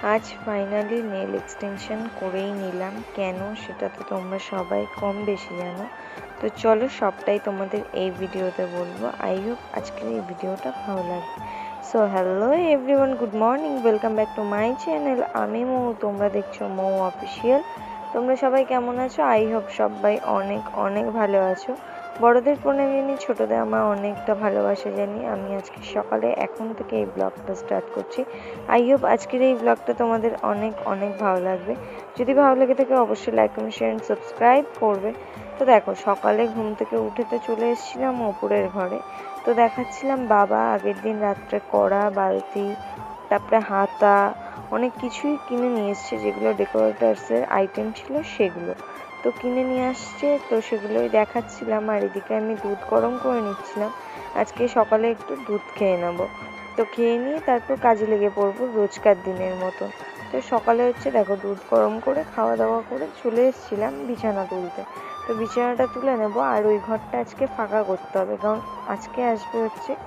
আজ finally nail extension করেই নিলাম। কেন সেটা তো তোমরা সবাই কম বেশি জানো। তো চলো সবটাই তোমাদের এই ভিডিওতে বলবো। আই হোপ আজকের এই ভিডিওটা ভালো লাগবে। So hello everyone, good morning, welcome back to my channel. আমি মৌ, তোমরা দেখছো মৌ অফিসিয়াল। তোমরা সবাই কেমন আছো? আই হোপ সবাই অনেক অনেক ভালো আছো। বড়দের প্রণাম জানি, ছোটদের আমার অনেকটা ভালোবাসা জানি। আমি আজকে সকালে এখন থেকে এই ব্লগটা স্টার্ট করছি। আই হোপ আজকের এই ব্লগটা তোমাদের অনেক অনেক ভালো লাগবে। যদি ভালো লেগে থাকে অবশ্যই like comment share and subscribe করবে। তো দেখো, সকালে ঘুম থেকে উঠে তো চলে এসেছিলাম ওপরের ঘরে। তো দেখাচ্ছিলাম বাবা আগের দিন রাত্রে কড়া, বালতি, তারপরে হাতা, অনেক কিছুই কিনে নিয়ে এসছে, যেগুলো ডেকোরেটার্সের আইটেম ছিল সেগুলো তো কিনে নিয়ে আসছে। তো সেগুলোই দেখাচ্ছিলাম, আর এদিকে আমি দুধ গরম করে নিচ্ছিলাম। আজকে সকালে একটু দুধ খেয়ে নেবো। তো খেয়ে নিয়ে তারপর কাজে লেগে পড়বো রোজকার দিনের মতো। তো সকালে দেখো, দুধ গরম করে খাওয়া দাওয়া করে চলে এসেছিলাম বিছানা তুলতে। তো বিছানাটা তুলে নেবো, আর ওই ঘরটা আজকে ফাঁকা করতে হবে, কারণ আজকে আসবে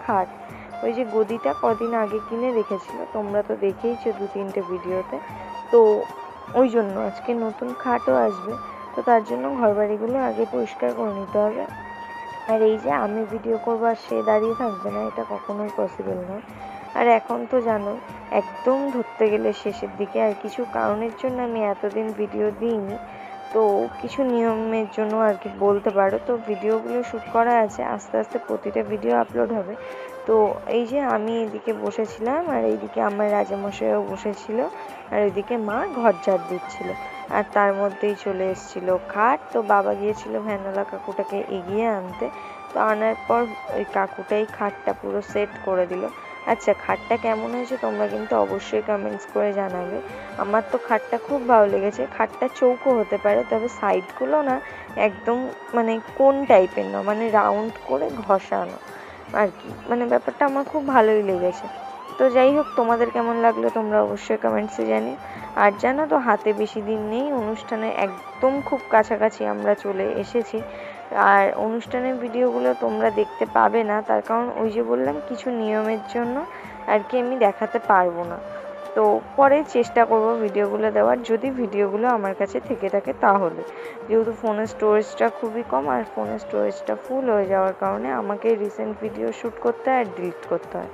খাট। ওই যে গদিটা কদিন আগে কিনে রেখেছিল, তোমরা তো দেখেইছো 2-3টে ভিডিওতে। তো ওই জন্য আজকে নতুন খাটও আসবে। তো তার জন্য ঘরবাড়িগুলো আগে পরিষ্কার করে নিতে হবে। আর এই যে আমি ভিডিও করবো আর সে দাঁড়িয়ে থাকবে না, এটা কখনোই পসিবল নয়। আর এখন তো জানো, একদম ধরতে গেলে শেষের দিকে, আর কিছু কারণের জন্য আমি এতদিন ভিডিও দিইনি। তো কিছু নিয়মের জন্য আর কি বলতে পারো। তো ভিডিওগুলো শ্যুট করা আছে, আস্তে আস্তে প্রতিটা ভিডিও আপলোড হবে। তো এই যে আমি এদিকে বসেছিলাম, আর এইদিকে আমার রাজামশাইও বসেছিল, আর ওইদিকে মা ঘর ঝাড় দিচ্ছিল। আর তার মধ্যেই চলে এসেছিল খাট। তো বাবা গিয়েছিল ভ্যানওয়ালা কাকুটাকে এগিয়ে আনতে। তো আনার পর ওই কাকুটাই খাটটা পুরো সেট করে দিল। আচ্ছা, খাটটা কেমন হয়েছে তোমরা কিন্তু অবশ্যই কমেন্টস করে জানাবে। আমার তো খাটটা খুব ভালো লেগেছে। খাটটা চৌকো হতে পারে, তবে সাইডগুলো না একদম মানে কোন টাইপের না, মানে রাউন্ড করে ঘষানো আর কি, মানে ব্যাপারটা আমার খুব ভালোই লেগেছে। তো যাই হোক, তোমাদের কেমন লাগলো তোমরা অবশ্যই কমেন্টসে জানিও। আর জানো তো, হাতে বেশি দিন নেই, অনুষ্ঠানে একদম খুব কাছাকাছি আমরা চলে এসেছি। আর অনুষ্ঠানের ভিডিওগুলো তোমরা দেখতে পাবে না, তার কারণ ওই যে বললাম, কিছু নিয়মের জন্য আর কি আমি দেখাতে পারবো না। তো পরে চেষ্টা করব ভিডিওগুলো দেওয়ার, যদি ভিডিওগুলো আমার কাছে থেকে থাকে তাহলে। যেহেতু ফোনের স্টোরেজটা খুবই কম, আর ফোনের স্টোরেজটা ফুল হয়ে যাওয়ার কারণে আমাকে রিসেন্ট ভিডিও শ্যুট করতে হয় আর ডিলিট করতে হয়।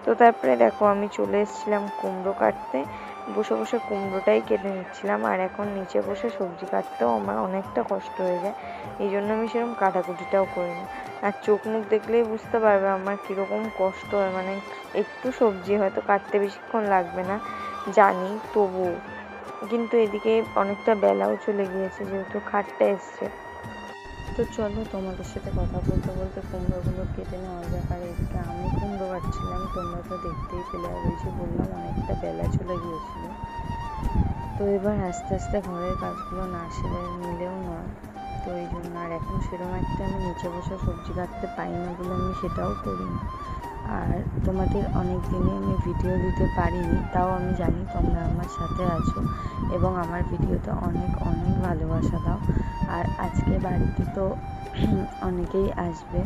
তো তারপরে দেখো, আমি চলে এসেছিলাম কুমড়ো কাটতে। বসে বসে কুমড়োটাই কেটে নিচ্ছিলাম, আর এখন নিচে বসে সবজি কাটতেও আমার অনেকটা কষ্ট হয়ে যায়। এই জন্য আমি সেরকম কাটাকুটিটাও করি না। আর চোখ মুখ দেখলেই বুঝতে পারবে আমার কীরকম কষ্ট হয়, মানে একটু সবজি হয়তো কাটতে বেশিক্ষণ লাগবে না জানি, তবু কিন্তু এদিকে অনেকটা বেলাও চলে গিয়েছে, যেহেতু খাটটা এসছে। তো চলো, তোমাদের সাথে কথা বলতে বলতে কুমড়োগুলো কেটে নেওয়া যাক। আর এদিকে আমি কুমড়ো কাটছিলাম, তোমরা তো দেখতেই পেলে। আর ওই যে বললাম, অনেকটা বেলা চলে গিয়েছিল। তো এবার আস্তে আস্তে ঘরের কাজগুলো না সেরে নিলেও নয়। তো এই জন্য আর এখন সেরকম একটা আমি নিচে বসে সবজি কাটতে পাই না বলে আমি সেটাও করি না। আর তোমাদের অনেক দিনে আমি ভিডিও দিতে পারিনি, তাও আমি জানি তোমরা আমার সাথে আছো এবং আমার ভিডিওতে অনেক অনেক ভালোবাসা দাও। আর আজকে বাড়িতে তো অনেকেই আসবে,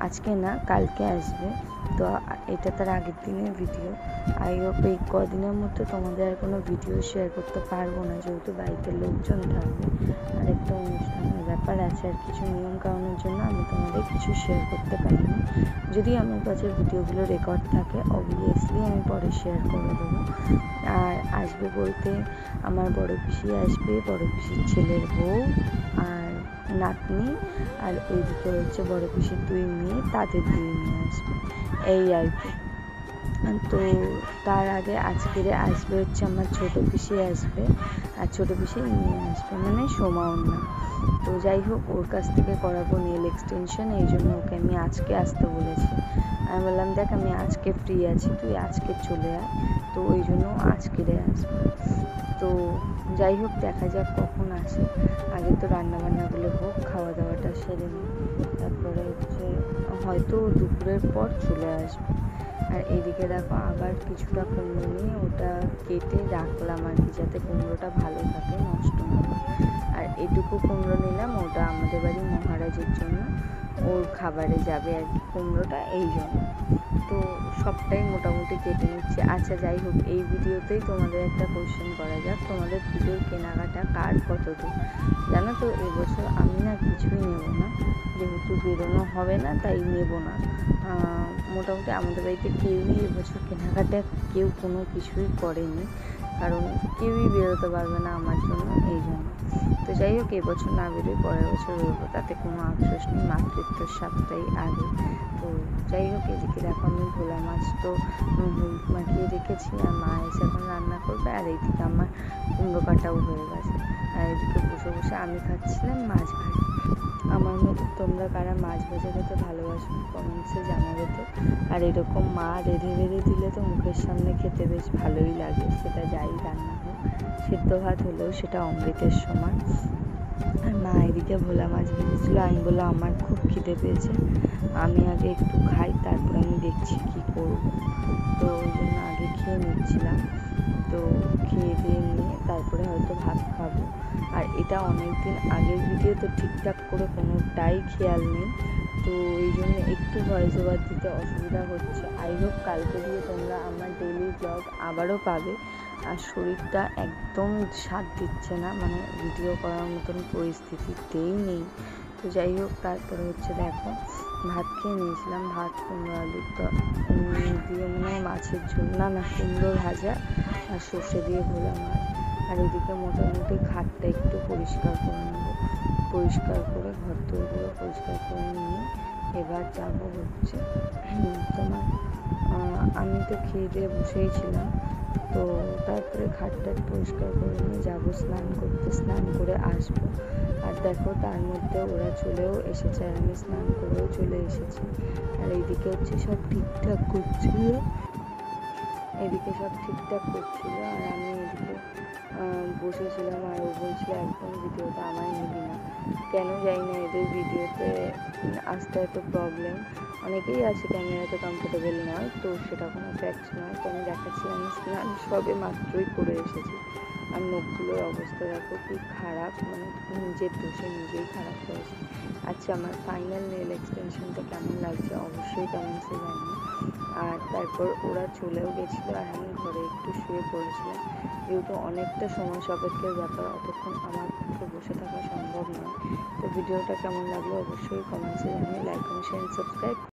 আজকে না কালকে আসবে। তো এটা তার আগের দিনের ভিডিও। আই হোপ এই কদিনের মধ্যে তোমাদের আর কোনো ভিডিও শেয়ার করতে পারবো না, যেহেতু বাড়িতে লোকজন থাকবে আর একটা অনুষ্ঠানের ব্যাপার আছে, আর কিছু নিয়ম কারণের জন্য আমি তোমাদের কিছু শেয়ার করতে পারিনি। যদি আমার কাছে ভিডিওগুলো রেকর্ড থাকে অবভিয়াসলি আমি পরে শেয়ার করে দেবো। আর আসবে বলতে আমার বড় পিসি আসবে, বড় পিসির ছেলের বউ আর নাতনি, আর ওইদিকে বড় পিসির 2 মেয়ে, তাদের 2 মেয়ে আসবে, এই আর কি। তো তার আগে আজকের আসবে আমার ছোটো পিসি আসবে, আর ছোটো পিসি নিয়ে আসবে, মানে সোমাও না। তো যাই হোক, ওর কাছ থেকে করাবো নেল এক্সটেনশন, এই জন্য ওকে আমি আজকে আসতে বলেছি। আমি বললাম, দেখ আমি আজকে ফ্রি আছি, তুই আজকে চলে আয়। তো ওই জন্য আজকেরে আসবে। তো যাই হোক, দেখা যাক কখন আসে। আগে তো রান্নাবান্নাগুলো হোক, খাওয়া দাওয়াটা সেরে নিই, তারপরে হয়তো দুপুরের পর চলে আসবে। আর এদিকে দেখো, আবার কিছুটা কুমড়ো নিয়ে ওটা কেটে রাখলাম আর কি, যাতে কুমড়োটা ভালো থাকে, নষ্ট না হয়। আর এটুকু কুমড়ো নিলাম, ওটা আমাদের বাড়ির মহারাজের জন্য। ওর খাবারে যাবে আর কি কুমড়োটা, এই জন্য। তো সবটাই মোটামুটি কেটে নিচ্ছি। আচ্ছা যাই হোক, এই ভিডিওতেই তোমাদের একটা কোয়েশ্চেন করা যাক, তোমাদের পুজোর কেনাকাটা কার কত দূর? জানো তো এবছর আমি না কিছুই নেব না, যেহেতু বেরোনো হবে না তাই নেব না। মোটামুটি আমাদের বাড়িতে কেউই এবছর কেনাকাটা কেউ কোনো কিছুই করেনি, কারণ কেউই বেরোতে পারবে না আমার জন্য, এই জন্য। তো যাই হোক, এবছর না বেরোই, পরের বছর বেরোবো, তাতে কোনো আফসোস নেই, মাতৃত্বর সাথটাই আগে। তো যাই হোক, এদিকে দেখো আমি ভোলা মাছ তো হলুদ মাখিয়ে রেখেছি, আর মা এসে এখন রান্না করবে, আর এইদিকে আমার কুমড়ো কাটাও হয়ে গেছে। আর এদিকে বসে বসে আমি খাচ্ছিলাম মাছ ভাজা। আমার মতো তোমরা কারা মাছ ভাজা খেতে ভালোবাসো কমেন্টসে জানাবে তো। আর এরকম মা রেঁধে রেঁধে দিলে তো মুখের সামনে খেতে বেশ ভালোই লাগে, সেটা যাই রান্না হোক। সেদ্ধ ভাত হলেও সেটা অমৃতের সমান। আর মা এদিকে ভোলা মাছ ভেজেছিলো, আমি বললাম আমার খুব খিদে পেয়েছে, আমি আগে একটু খাই, তারপরে আমি দেখছি কি করবো। তো ওই জন্য আগে খেয়ে নিচ্ছিলাম। তো খেয়ে দিয়ে নিয়ে তারপরে হয়তো ভাত খাবো। আর এটা অনেক দিন আগের ভিডিও, তো ঠিকঠাক করে কোনোটাই খেয়াল নেই, তো এই জন্য একটু ভয়েস ওভার দিতে অসুবিধা হচ্ছে। আই হোপ কালকে দিয়ে তোমরা আমার ডেইলি ব্লগ আবারও পাবে। আর শরীরটা একদম সাথ দিচ্ছে না, মানে ভিডিও করার মতন পরিস্থিতিতেই নেই। তো যাই হোক, তারপরে হচ্ছে দেখো ভাত খেয়ে নিয়েছিলাম, ভাত কুমড়ো আলুর দিয়ে মনে হয় মাছের ঝোল, না কুমড়ো ভাজা আর সর্ষে দিয়ে ভোলা মাছ। আর এদিকে মোটামুটি খাটটা একটু পরিষ্কার করে নেবো, পরিষ্কার করে ঘর দোরগুলো পরিষ্কার করে নিয়ে এবার যাবো হচ্ছে তোমার আমি তো খেয়ে দিয়ে বসেই ছিলাম। তো তারপরে খাটটা পরিষ্কার করে নিয়ে যাবো স্নান করতে, স্নান করে আসবো। আর দেখো তার মধ্যে ওরা চলেও এসেছে, আর আমি স্নান করেও চলে এসেছি। আর এইদিকে হচ্ছে সব ঠিকঠাক করছিল, আর আমি এদিকে বসেছিলাম। আর ও বলছিল একদম ভিডিওতে আমায় নিবি না, কেন জানি না এদের ভিডিওতে আসতে এত প্রবলেম। অনেকেই আছে ক্যামেরাতে কমফোর্টেবল নয়, তো সেটা কোনো ফ্যাক্ট নয়। তো আমি দেখাচ্ছি আমি স্নান সবে মাত্রই করে এসেছি, আর নখগুলোর অবস্থা দেখো কি খারাপ, মানে নিজের দোষে নিজেই খারাপ করেছি। আচ্ছা, আমার ফাইনাল নেল এক্সটেনশনটা কেমন লাগছে অবশ্যই কমেন্টসে জানিও। আর তারপর ওরা চলেও গেছিলো, আর আমি ঘরে একটু শুয়ে পড়েছিলাম, যেহেতু অনেকটা সময় সাপেক্ষের ব্যাপার, অতক্ষণ আমার পক্ষে বসে থাকা সম্ভব নয়। তো ভিডিওটা কেমন লাগলো অবশ্যই কমেন্টসে জানিয়ে, লাইক কমেন্ট শেয়ার সাবস্ক্রাইব।